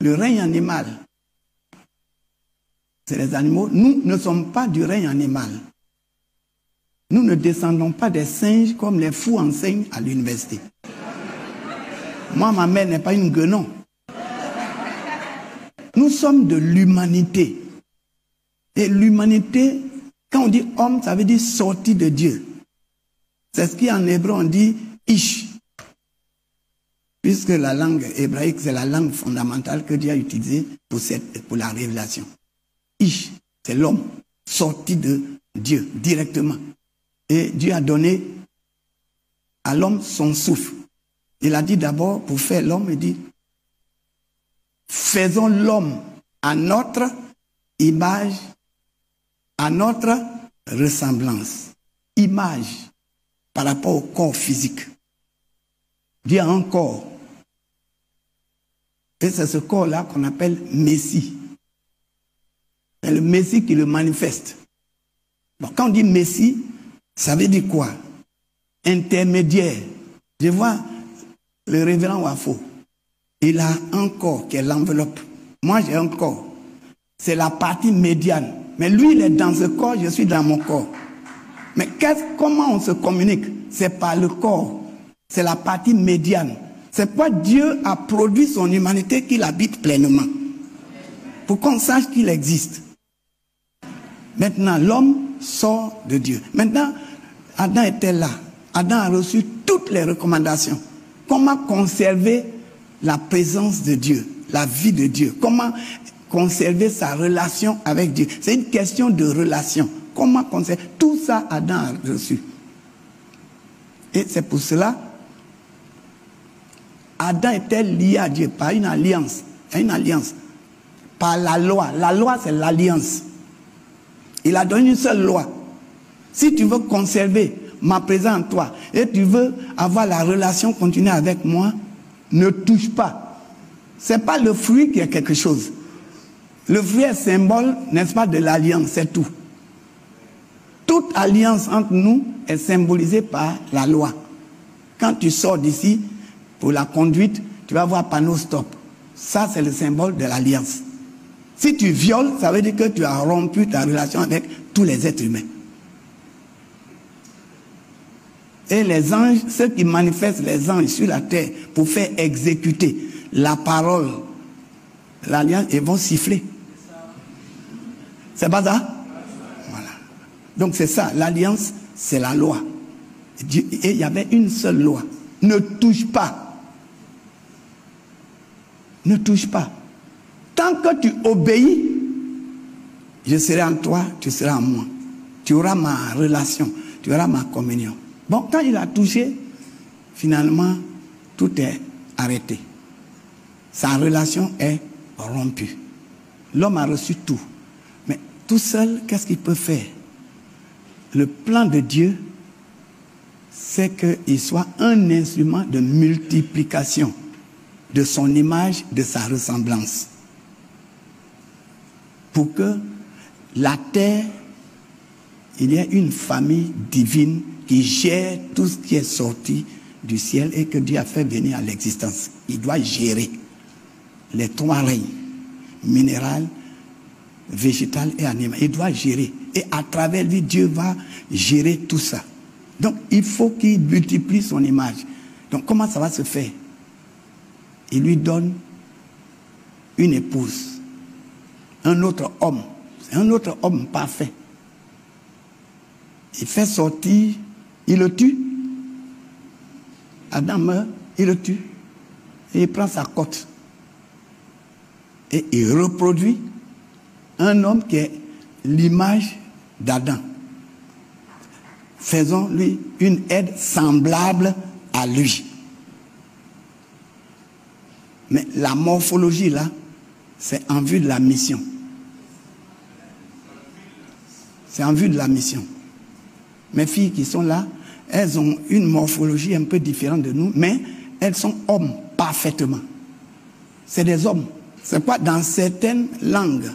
le règne animal. C'est les animaux. Nous ne sommes pas du règne animal. Nous ne descendons pas des singes comme les fous enseignent à l'université. Moi, ma mère n'est pas une guenon. Nous sommes de l'humanité. Et l'humanité, quand on dit homme, ça veut dire sorti de Dieu. C'est ce qu'en hébreu on dit ish. Puisque la langue hébraïque, c'est la langue fondamentale que Dieu a utilisée pour la révélation. Ish, c'est l'homme sorti de Dieu directement. Et Dieu a donné à l'homme son souffle. Il a dit d'abord, pour faire l'homme, il dit, faisons l'homme à notre image, à notre ressemblance. Image par rapport au corps physique. Dieu a un corps. Et c'est ce corps-là qu'on appelle Messie. C'est le Messie qui le manifeste. Bon, quand on dit Messie, ça veut dire quoi? Intermédiaire. Je vois le révérend Wafo. Il a un corps qui est l'enveloppe. Moi, j'ai un corps. C'est la partie médiane. Mais lui, il est dans ce corps, je suis dans mon corps. Mais comment on se communique? C'est par le corps. C'est la partie médiane. C'est pourquoi Dieu a produit son humanité qu'il habite pleinement. Pour qu'on sache qu'il existe. Maintenant, l'homme sort de Dieu. Maintenant, Adam était là. Adam a reçu toutes les recommandations. Comment conserver la présence de Dieu, la vie de Dieu? Comment conserver sa relation avec Dieu? C'est une question de relation. Comment conserver? Tout ça, Adam a reçu. Et c'est pour cela, Adam était lié à Dieu par une alliance. Une alliance. Par la loi. La loi, c'est l'alliance. Il a donné une seule loi. Si tu veux conserver ma présence en toi et tu veux avoir la relation continue avec moi, ne touche pas. Ce n'est pas le fruit qui est quelque chose. Le fruit est symbole, n'est-ce pas, de l'alliance, c'est tout. Toute alliance entre nous est symbolisée par la loi. Quand tu sors d'ici, pour la conduite, tu vas voir panneau stop. Ça, c'est le symbole de l'alliance. Si tu violes, ça veut dire que tu as rompu ta relation avec tous les êtres humains. Et les anges, ceux qui manifestent les anges sur la terre pour faire exécuter la parole, l'alliance, ils vont siffler. C'est pas ça? Voilà. Donc c'est ça, l'alliance, c'est la loi. Et il y avait une seule loi. Ne touche pas. Ne touche pas. Tant que tu obéis, je serai en toi, tu seras en moi. Tu auras ma relation, tu auras ma communion. Bon, quand il a touché, finalement, tout est arrêté. Sa relation est rompue. L'homme a reçu tout. Mais tout seul, qu'est-ce qu'il peut faire? Le plan de Dieu, c'est qu'il soit un instrument de multiplication de son image, de sa ressemblance. Pour que la terre, il y ait une famille divine qui gère tout ce qui est sorti du ciel et que Dieu a fait venir à l'existence. Il doit gérer les trois règnes, minéral, végétal et animal. Il doit gérer. Et à travers lui, Dieu va gérer tout ça. Donc, il faut qu'il multiplie son image. Donc, comment ça va se faire? Il lui donne une épouse, un autre homme. C'est un autre homme parfait. Il fait sortir, il le tue. Adam meurt, il le tue. Et il prend sa côte. Et il reproduit un homme qui est l'image d'Adam. Faisons-lui une aide semblable à lui. Mais la morphologie, là, c'est en vue de la mission. C'est en vue de la mission. Mes filles qui sont là, elles ont une morphologie un peu différente de nous, mais elles sont hommes parfaitement. C'est des hommes. C'est pas dans certaines langues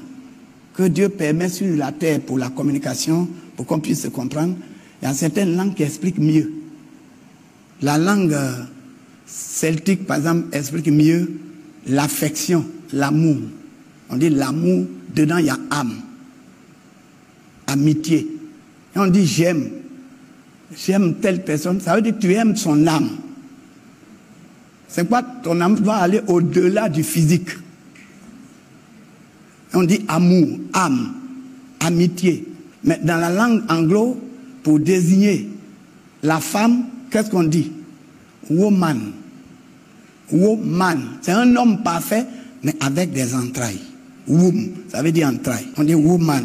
que Dieu permet sur la terre pour la communication, pour qu'on puisse se comprendre. Il y a certaines langues qui expliquent mieux. La langue celtique, par exemple, explique mieux l'affection, l'amour. On dit l'amour, dedans il y a âme. Amitié. Et on dit j'aime. J'aime telle personne. Ça veut dire que tu aimes son âme. C'est quoi? Ton âme doit aller au-delà du physique. Et on dit amour, âme, amitié. Mais dans la langue anglo, pour désigner la femme, qu'est-ce qu'on dit? Woman. Woman. C'est un homme parfait, mais avec des entrailles. Womb, ça veut dire entrailles. On dit woman.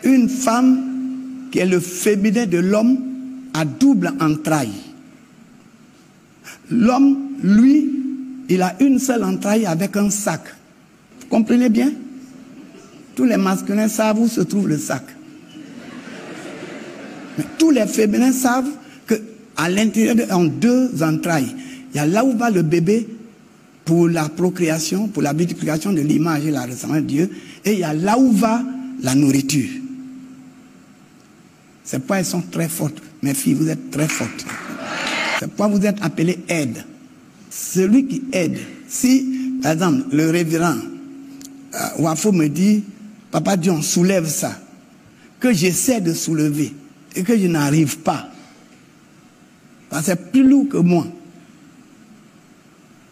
Une femme qui est le féminin de l'homme a double entraille. L'homme, lui, il a une seule entraille avec un sac. Vous comprenez bien? Tous les masculins savent où se trouve le sac. Mais tous les féminins savent qu'à l'intérieur, en deux entrailles, il y a là où va le bébé pour la procréation, pour la multiplication de l'image et la ressemblance de Dieu, et il y a là où va la nourriture. C'est pourquoi elles sont très fortes. Mes filles, vous êtes très fortes. C'est pourquoi vous êtes appelées aide. Celui qui aide, si, par exemple, le révérend Wafo me dit, Papa John, soulève ça, que j'essaie de soulever et que je n'arrive pas, parce que c'est plus lourd que moi.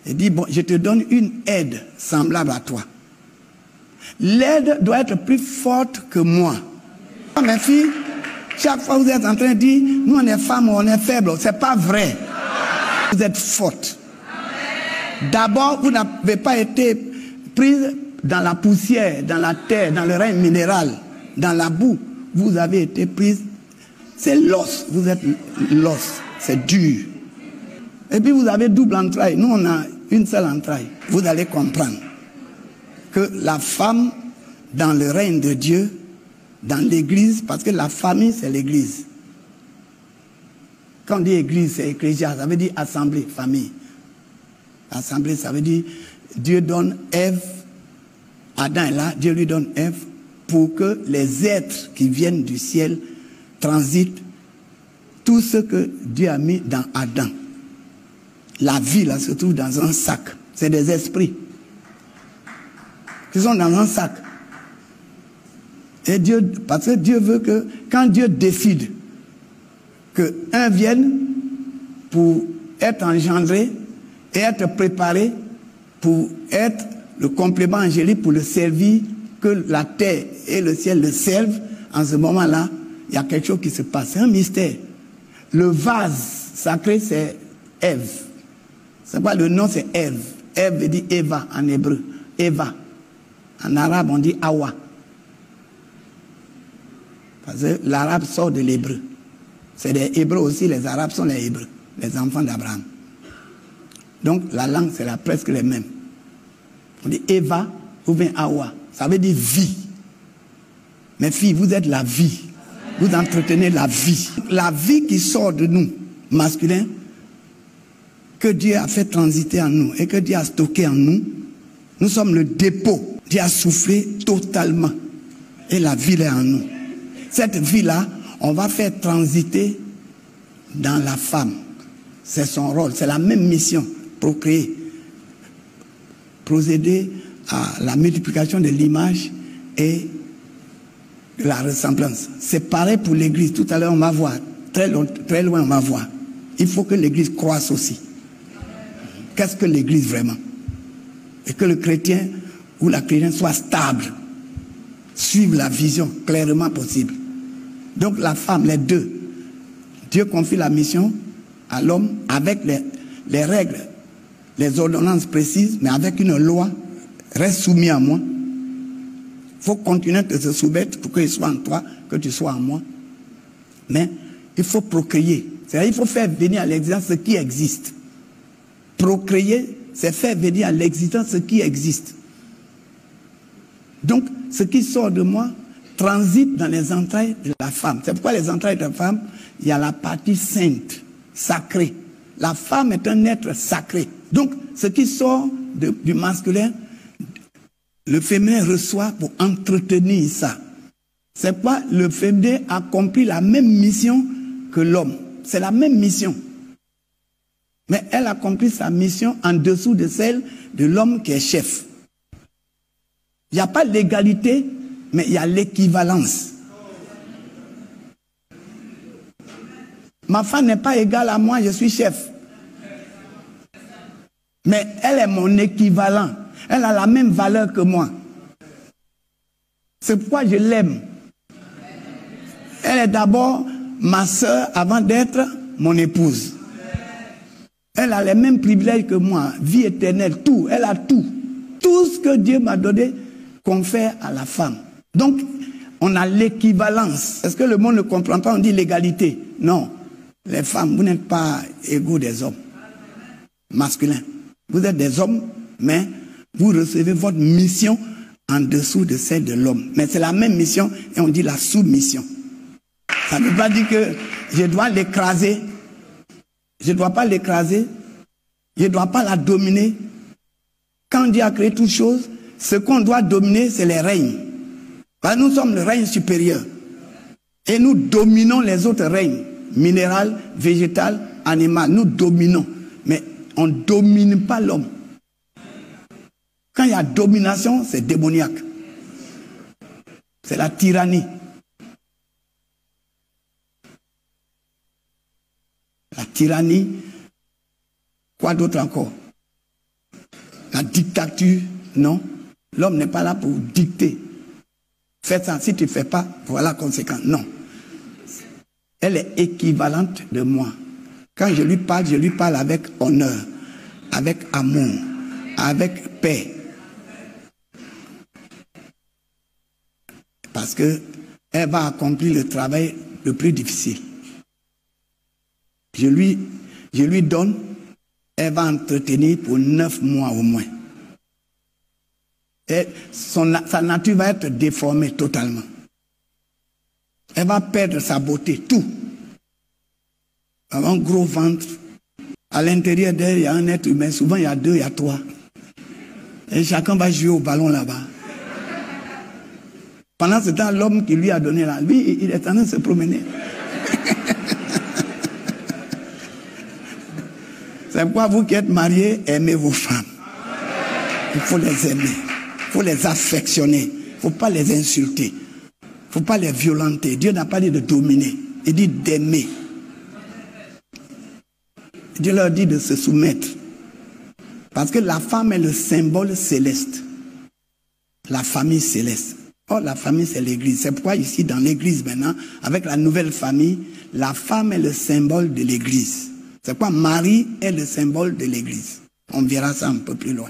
Il dit, bon, je te donne une aide semblable à toi. L'aide doit être plus forte que moi. Mes filles, chaque fois vous êtes en train de dire, nous on est femmes, on est faibles, c'est pas vrai. Vous êtes fortes. D'abord, vous n'avez pas été prise dans la poussière, dans la terre, dans le règne minéral, dans la boue. Vous avez été prise, c'est l'os, vous êtes l'os, c'est dur. Et puis vous avez double entraille, nous on a une seule entraille. Vous allez comprendre que la femme, dans le règne de Dieu, dans l'église, parce que la famille c'est l'église. Quand on dit église, c'est ecclésia, ça veut dire assemblée, famille. Assemblée, ça veut dire Dieu donne Ève, Adam est là, Dieu lui donne Ève, pour que les êtres qui viennent du ciel transitent tout ce que Dieu a mis dans Adam. La vie là se trouve dans un sac. C'est des esprits qui sont dans un sac. Et Dieu, parce que Dieu veut que quand Dieu décide qu'un vienne pour être engendré et être préparé pour être le complément angélique pour le servir, que la terre et le ciel le servent, en ce moment-là, il y a quelque chose qui se passe. C'est un mystère. Le vase sacré, c'est Ève. C'est pas le nom, c'est Ève. Ève veut dire Eva en hébreu. Eva. En arabe, on dit Awa. Parce que l'arabe sort de l'hébreu. C'est des hébreux aussi, les arabes sont les hébreux, les enfants d'Abraham. Donc la langue, c'est presque les mêmes. On dit Eva ou bien Awa. Ça veut dire vie. Mes filles, vous êtes la vie. Vous entretenez la vie. La vie qui sort de nous, masculin, que Dieu a fait transiter en nous et que Dieu a stocké en nous, nous sommes le dépôt. Dieu a soufflé totalement. Et la vie est en nous. Cette vie-là, on va faire transiter dans la femme. C'est son rôle, c'est la même mission, procréer, procéder à la multiplication de l'image et de la ressemblance. C'est pareil pour l'église. Tout à l'heure, on va voir, très loin, on va voir. Il faut que l'église croisse aussi. Qu'est-ce que l'église vraiment? Et que le chrétien ou la chrétienne soit stable, suive la vision clairement possible. Donc la femme, les deux, Dieu confie la mission à l'homme avec les règles, les ordonnances précises, mais avec une loi. Reste soumis à moi. Il faut continuer de se soumettre pour qu'il soit en toi, que tu sois en moi. Mais il faut procréer. C'est-à-dire il faut faire venir à l'existence ce qui existe. Procréer, c'est faire venir à l'existence ce qui existe. Donc, ce qui sort de moi transite dans les entrailles de la femme. C'est pourquoi les entrailles de la femme, il y a la partie sainte, sacrée. La femme est un être sacré. Donc, ce qui sort du masculin, le féminin reçoit pour entretenir ça. C'est pourquoi le féminin accomplit la même mission que l'homme. C'est la même mission. Mais elle accomplit sa mission en dessous de celle de l'homme qui est chef. Il n'y a pas l'égalité, mais il y a l'équivalence. Ma femme n'est pas égale à moi, je suis chef. Mais elle est mon équivalent. Elle a la même valeur que moi. C'est pourquoi je l'aime. Elle est d'abord ma sœur avant d'être mon épouse. Elle a les mêmes privilèges que moi, vie éternelle, tout. Elle a tout. Tout ce que Dieu m'a donné confère à la femme. Donc, on a l'équivalence. Est-ce que le monde ne comprend pas? On dit l'égalité. Non. Les femmes, vous n'êtes pas égaux des hommes masculins. Vous êtes des hommes, mais vous recevez votre mission en dessous de celle de l'homme. Mais c'est la même mission et on dit la soumission. Ça ne veut pas dire que je dois l'écraser. Je ne dois pas l'écraser. Je ne dois pas la dominer. Quand Dieu a créé toutes choses, ce qu'on doit dominer, c'est les règnes. Parce que nous sommes le règne supérieur. Et nous dominons les autres règnes. Minéral, végétal, animal. Nous dominons. Mais on ne domine pas l'homme. Quand il y a domination, c'est démoniaque. C'est la tyrannie. La tyrannie, quoi d'autre encore? La dictature, non. L'homme n'est pas là pour dicter. Fais ça, si tu ne fais pas, voilà la conséquence. Non. Elle est équivalente de moi. Quand je lui parle avec honneur, avec amour, avec paix. Parce que elle va accomplir le travail le plus difficile. Je lui donne, elle va entretenir pour 9 mois au moins. Et sa nature va être déformée totalement. Elle va perdre sa beauté, tout. Elle a un gros ventre. À l'intérieur d'elle, il y a un être humain. Souvent, il y a 2, il y a 3. Et chacun va jouer au ballon là-bas. Pendant ce temps, l'homme qui lui a donné la vie, il est en train de se promener. C'est pourquoi vous qui êtes mariés, aimez vos femmes. Il faut les aimer. Il faut les affectionner. Il ne faut pas les insulter. Il ne faut pas les violenter. Dieu n'a pas dit de dominer. Il dit d'aimer. Dieu leur dit de se soumettre. Parce que la femme est le symbole céleste. La famille céleste. Or, la famille, c'est l'église. C'est pourquoi ici, dans l'église maintenant, avec la nouvelle famille, la femme est le symbole de l'église. C'est pourquoi Marie est le symbole de l'église. On verra ça un peu plus loin.